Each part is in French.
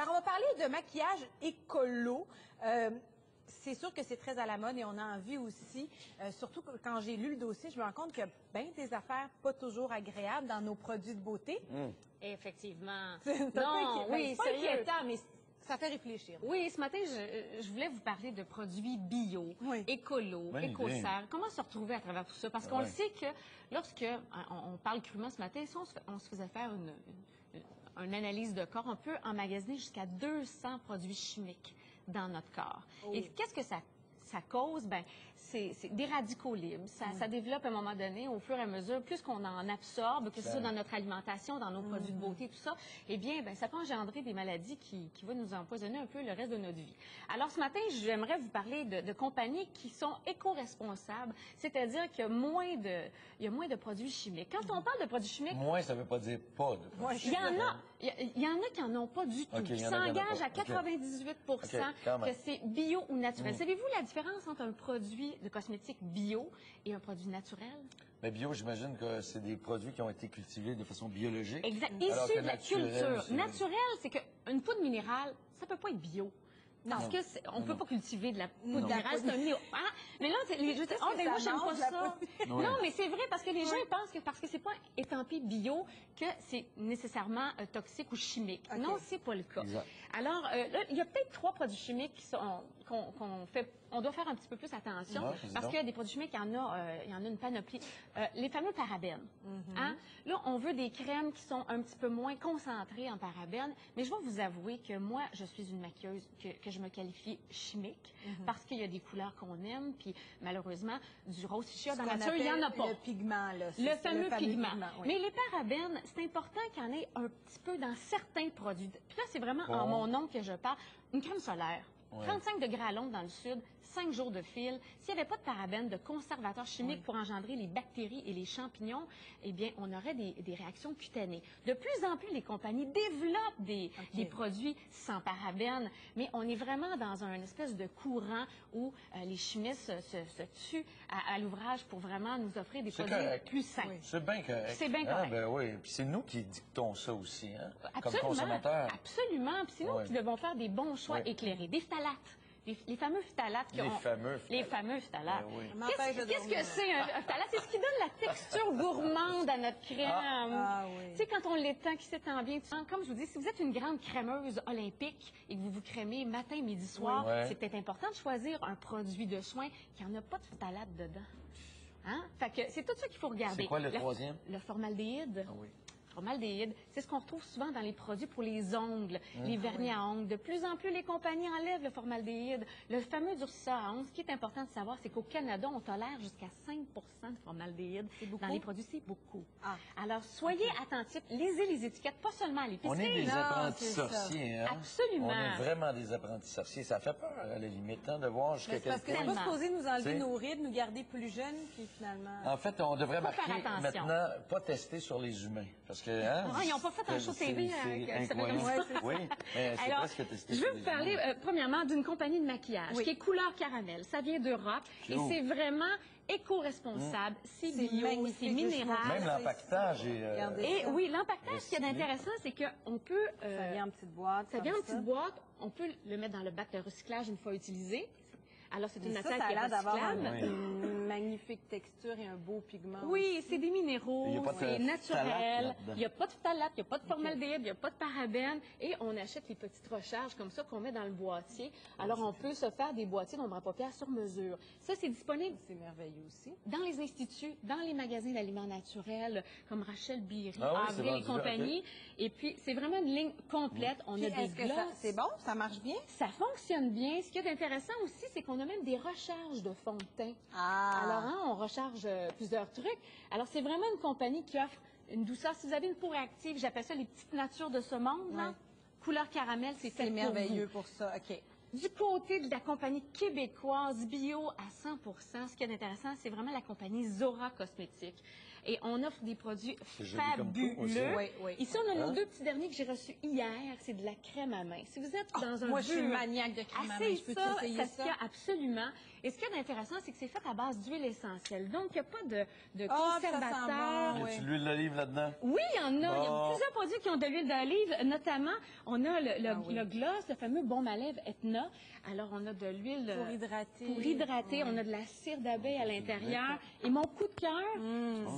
Alors, on va parler de maquillage écolo. C'est sûr que c'est très à la mode et on a envie aussi, surtout quand j'ai lu le dossier, je me rends compte qu'il y a bien des affaires pas toujours agréables dans nos produits de beauté. Effectivement. Non, oui, c'est pas sérieux. inquiétant, mais ça fait réfléchir. Oui, ce matin, je voulais vous parler de produits bio, Oui. écolo, Bonne idée. éco-serre. Comment se retrouver à travers tout ça? Parce qu'on le sait que lorsque on parle crûment ce matin, si on se faisait faire une analyse de corps, on peut emmagasiner jusqu'à 200 produits chimiques dans notre corps. Oh. Et qu'est-ce que ça cause? Ben, c'est des radicaux libres. Ça développe à un moment donné, au fur et à mesure, plus qu'on en absorbe, que ce soit dans notre alimentation, dans nos produits de beauté, tout ça, eh bien, ben, ça peut engendrer des maladies qui vont nous empoisonner un peu le reste de notre vie. Alors, ce matin, j'aimerais vous parler de compagnies qui sont éco-responsables, c'est-à-dire qu'il y a moins de produits chimiques. Quand on parle de produits chimiques... Moins, ça ne veut pas dire pas de produits chimiques. Il y en a qui n'en ont pas du tout. Okay, qui s'engagent à 98 que c'est bio ou naturel. Savez-vous la différence entre un produit de cosmétique bio et un produit naturel? Mais bio, j'imagine que c'est des produits qui ont été cultivés de façon biologique. Exact. Alors Issus que de la naturel, culture. c'est- Naturel, c'est qu'une poudre minérale, ça peut pas être bio. Parce que on peut pas cultiver de la poudre minérale, c'est un minéraux. Ah, mais là, les gens disent, oh, ben moi, j'aime pas ça. Non, mais c'est vrai, parce que les gens pensent que parce que c'est pas étampé bio, que c'est nécessairement toxique ou chimique. Okay. Non, c'est pas le cas. Exact. Alors, là, il y a peut-être 3 produits chimiques qui sont, on doit faire un petit peu plus attention, Ouais, parce qu'il y a des produits chimiques, il y en a une panoplie. Les fameux parabènes. Hein? Là, on veut des crèmes qui sont un petit peu moins concentrées en parabènes, mais je vais vous avouer que moi, je suis une maquilleuse que je me qualifie chimique, parce qu'il y a des couleurs qu'on aime, puis malheureusement, du rose fichia dans la nature, il n'y en a pas. Le pigment, là. Le fameux pigment. Oui. Mais les parabènes, c'est important qu'il y en ait un petit peu dans certains produits. Puis là, c'est vraiment en mon nom que je parle. Une crème solaire. 35 degrés à l'ombre dans le sud, 5 jours de fil. S'il n'y avait pas de parabènes, de conservateurs chimiques pour engendrer les bactéries et les champignons, eh bien, on aurait des réactions cutanées. De plus en plus, les compagnies développent des produits sans parabènes, mais on est vraiment dans un espèce de courant où les chimistes se tuent à l'ouvrage pour vraiment nous offrir des produits plus sains. Oui. C'est bien correct. C'est bien correct. Ah, ben oui. Puis c'est nous qui dictons ça aussi, hein, comme Absolument, consommateurs. absolument. Puis c'est nous qui devons faire des bons choix éclairés. Des phtalates. Les fameux phtalates. Les fameux phtalates. Ben oui. Qu'est-ce que c'est un phthalate? C'est ce qui donne la texture gourmande à notre crème. Oui. Tu sais, quand on l'étend, qui s'étend bien, comme je vous dis, si vous êtes une grande crémeuse olympique et que vous vous crémez matin, midi, soir, c'est peut-être important de choisir un produit de soin qui n'en a pas de phthalate dedans. Hein? Fait que c'est tout ça qu'il faut regarder. C'est quoi le troisième? Le formaldéhyde. Ah oui. Formaldéhyde, c'est ce qu'on retrouve souvent dans les produits pour les ongles, les vernis à ongles. De plus en plus, les compagnies enlèvent le formaldéhyde. Le fameux durcisseur à ongles, ce qui est important de savoir, c'est qu'au Canada, on tolère jusqu'à 5 de formaldéhyde dans les produits. C'est beaucoup. Alors, soyez attentifs, lisez les étiquettes, pas seulement à l'épicerie. On est des apprentis sorciers, hein? Absolument. On est vraiment des apprentis sorciers. Ça fait peur, à la limite, hein, de voir jusqu'à quel Parce que point... c'est pas supposé nous enlever nos rides, nous garder plus jeunes, puis finalement... En fait, on devrait Faut faire marquer attention. maintenant, pas tester sur les humains. Parce que, hein, ils n'ont pas fait un show TV c'est qui s'appelle comme incroyable. ça. Oui, mais c'est Alors, presque testé je sur veux les vous parler, humains. premièrement, d'une compagnie de maquillage qui est Couleur Caramel. Ça vient d'Europe et c'est vraiment éco-responsable. C'est bio, c'est minéral. Même l'empaquetage est... Et oui, l'empaquetage, ce qui est intéressant, c'est qu'on peut... ça vient en petite boîte. Ça vient en petite boîte. On peut le mettre dans le bac de recyclage une fois utilisé. Alors, c'est une matière ça qui est a l'air d'avoir recyclable. une magnifique texture et un beau pigment. Oui, c'est des minéraux, Il y a pas de c'est naturel. phthalate là-dedans. Il n'y a pas de phthalate, il n'y a pas de formaldéhyde, il n'y a pas de parabènes. Et on achète les petites recharges comme ça qu'on met dans le boîtier. Alors, on peut se faire des boîtiers d'ombre à paupières sur mesure. Ça, c'est disponible. C'est merveilleux aussi. Dans les instituts, dans les magasins d'aliments naturels, comme Rachel Biry, Ah oui, c'est Avril et rendu là, compagnie. Et puis, c'est vraiment une ligne complète. On a des glosses. C'est bon? Ça marche bien? Ça fonctionne bien. Ce qui est intéressant aussi, c'est qu'on a même des recharges de fond de teint. Alors, hein, on recharge plusieurs trucs. Alors, c'est vraiment une compagnie qui offre une douceur. Si vous avez une peau réactive, j'appelle ça les petites natures de ce monde. Là. Couleur caramel, c'est merveilleux pour ça. OK. Du côté de la compagnie québécoise bio à 100 ce qui est intéressant, c'est vraiment la compagnie Zora Cosmétiques. Et on offre des produits fabuleux. Ici, on a nos 2 petits derniers que j'ai reçus hier. C'est de la crème à main. Si vous êtes dans un moi, je suis une maniaque de crème à main. Je peux essayer ça? Absolument. Et ce qui est intéressant, c'est que c'est fait à base d'huile essentielle. Donc, il n'y a pas de Ah, ça sent conservateur. bon, Y a-tu de l'huile d'olive là-dedans? Oui, il y en a. Il y a Bon. plusieurs produits qui ont de l'huile d'olive. Notamment, on a le gloss, le fameux baume à lèvres Etna. Alors, on a de l'huile Pour hydrater. Pour hydrater. On a de la cire d'abeille à l'intérieur. Et mon coup de cœur,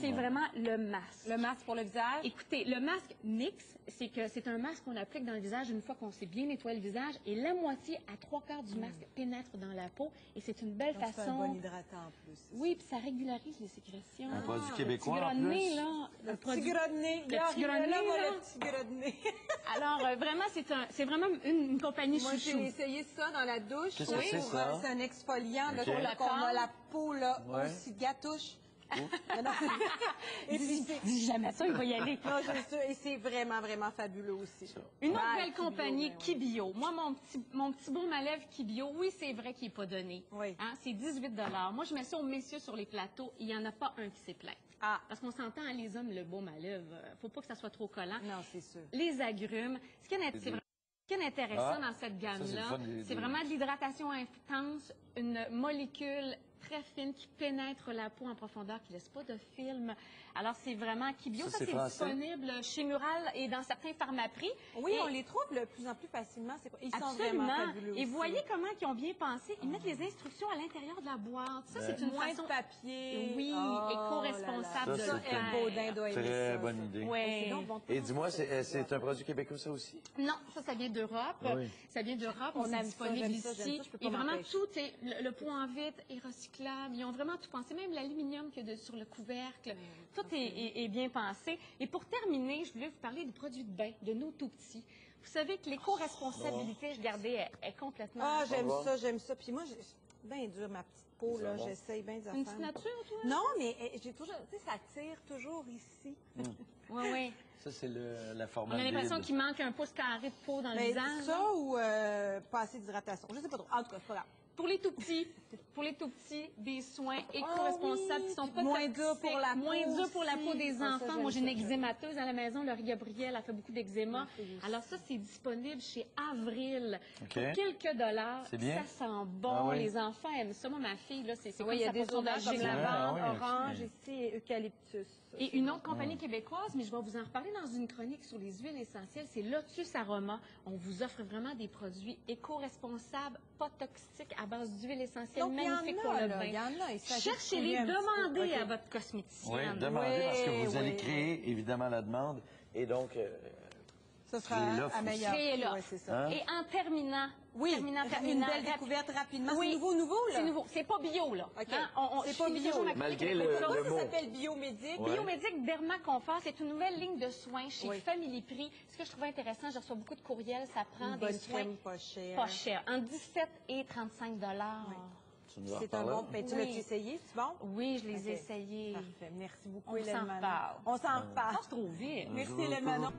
c'est vraiment le masque. Le masque pour le visage. Écoutez, le masque NYX, c'est un masque qu'on applique dans le visage une fois qu'on s'est bien nettoyé le visage. Et la moitié à 3/4 du masque pénètre dans la peau. Et c'est une belle Donc, c'est un façon. bon hydratant en plus. Oui, puis ça régularise les sécrétions. Un produit Le québécois petit en gras de nez, plus. là. Le petit gras de nez. Le petit gras de nez, Là, là. le petit gras de nez. Alors, vraiment, c'est vraiment une compagnie Moi, chouchou. j'ai essayé ça dans la douche. Qu'est-ce que c'est, ça? C'est un exfoliant, là, Ok. pour le qu'on corps. a la peau, là, Ouais. aussi gâtouche. Non, Et puis, c'est... Dis jamais ça, il va y aller. Non, c'est sûr. Et c'est vraiment, vraiment fabuleux aussi. Une autre Bah, belle Kibio, compagnie, ben oui. Kibio. Moi, mon petit baume à lèvres Kibio, oui, c'est vrai qu'il n'est pas donné. Oui. Hein, c'est 18 $. Moi, je mets ça aux messieurs sur les plateaux. Il n'y en a pas un qui s'est plaint. Ah. Parce qu'on s'entend, hein, les hommes, le baume à lèvres, faut pas que ça soit trop collant. Non, c'est sûr. Les agrumes. Ce qui est intéressant dans cette Ça, c'est le gamme-là, fun, c'est vraiment de l'hydratation intense, une molécule très fine qui pénètre la peau en profondeur, qui ne laisse pas de film. Alors, c'est vraiment Kibio. Ça, Ça, c'est c'est français? disponible chez Mural et dans certains pharmaprix. Oui, Et- on les trouve de plus en plus facilement. Ils sont Absolument. vraiment fabuleux Et aussi. vous voyez comment ils ont bien pensé. Ils mettent les instructions à l'intérieur de la boîte. Ça, c'est une Moins façon... de papier. Oui, Oh éco-responsable Ça, de c'est le faire. Baudin doit aimer Très ça, bonne ça. idée. Ouais. C'est donc bon. Et dis-moi, c'est un produit québécois, ça aussi? Non, ça vient d'Europe. Oui. Ça vient d'Europe. On C'est aime ça, disponible j'aime ça, ici. je peux pas Et vraiment m'empêcher. tout, le pot en vitre est recyclable. Ils ont vraiment tout pensé. Même l'aluminium qu'il y a sur le couvercle. Tout est bien pensé. Et pour terminer, je voulais vous parler des produits de bain, de nos tout petits. Vous savez que l'éco-responsabilité, regardez, est complètement... Ah, j'aime bon. ça, j'aime ça. Puis moi, bien dur, ma petite peau, là. bon. J'essaye bien des affaires. Une petite nature, toi? Non, mais j'ai toujours, tu sais, ça tire toujours ici. Oui, oui. Ça, c'est la On formaldéhyde. a l'impression qu'il manque un pouce carré de peau dans le Mais visage. ça ou pas assez d'hydratation. Je sais pas trop. En tout cas, c'est pas grave. Pour les tout petits, des soins éco-responsables qui sont pas Moins toxiques, durs pour la peau moins durs pour la peau aussi. des Ah, ça, enfants. j'aime Moi, j'ai une ça, eczémateuse à la maison. Laurie Gabriel a fait beaucoup d'eczéma. Merci. Alors ça, c'est disponible chez Avril. OK. Pour quelques dollars. C'est bien. Ça sent bon. Ah oui. Les enfants aiment ça. Moi, ma fille, là, c'est Oui, comme il y a sa des potion odeurs comme magique. Ah, lavande, oui, orange ok. ici et eucalyptus. Et une autre compagnie québécoise, mais je vais vous en reparler dans une chronique sur les huiles essentielles, c'est Lotus Aroma. On vous offre vraiment des produits éco-responsables, pas toxiques, à base d'huile essentielle, Donc, il y en magnifiques a, pour le là, bain. il y en a. Il s'agit de Cherchez-les, trouver un petit peu. demandez OK. à votre cosméticienne. Oui, demandez parce que vous allez oui. créer évidemment la demande. Et donc, Ça sera Créer l'offre amélioré. Créer l'offre. Oui, c'est ça. hein? Et en terminant, Oui, terminant, une belle découverte rapidement. Oui. C'est nouveau, là? C'est nouveau. C'est pas bio, là. OK. C'est C'est pas bio. Malgré le Comment mot. ça s'appelle biomédique? Ouais. Biomédique Dermaconfort, c'est une nouvelle ligne de soins chez Oui. Family Prix. Ce que je trouvais intéressant, je reçois beaucoup de courriels, ça prend Une des bonne soins crème pas chère. pas chers, entre 17 et 35 Tu nous en C'est un reparleras. bon. Ben, tu Oui. l'as essayé, c'est bon? Oui, je les ai OK. essayés. Parfait. Merci beaucoup, On Hélène s'en Manon. reparle. On s'en reparle. Passe trop vite. Merci, Hélène Manon.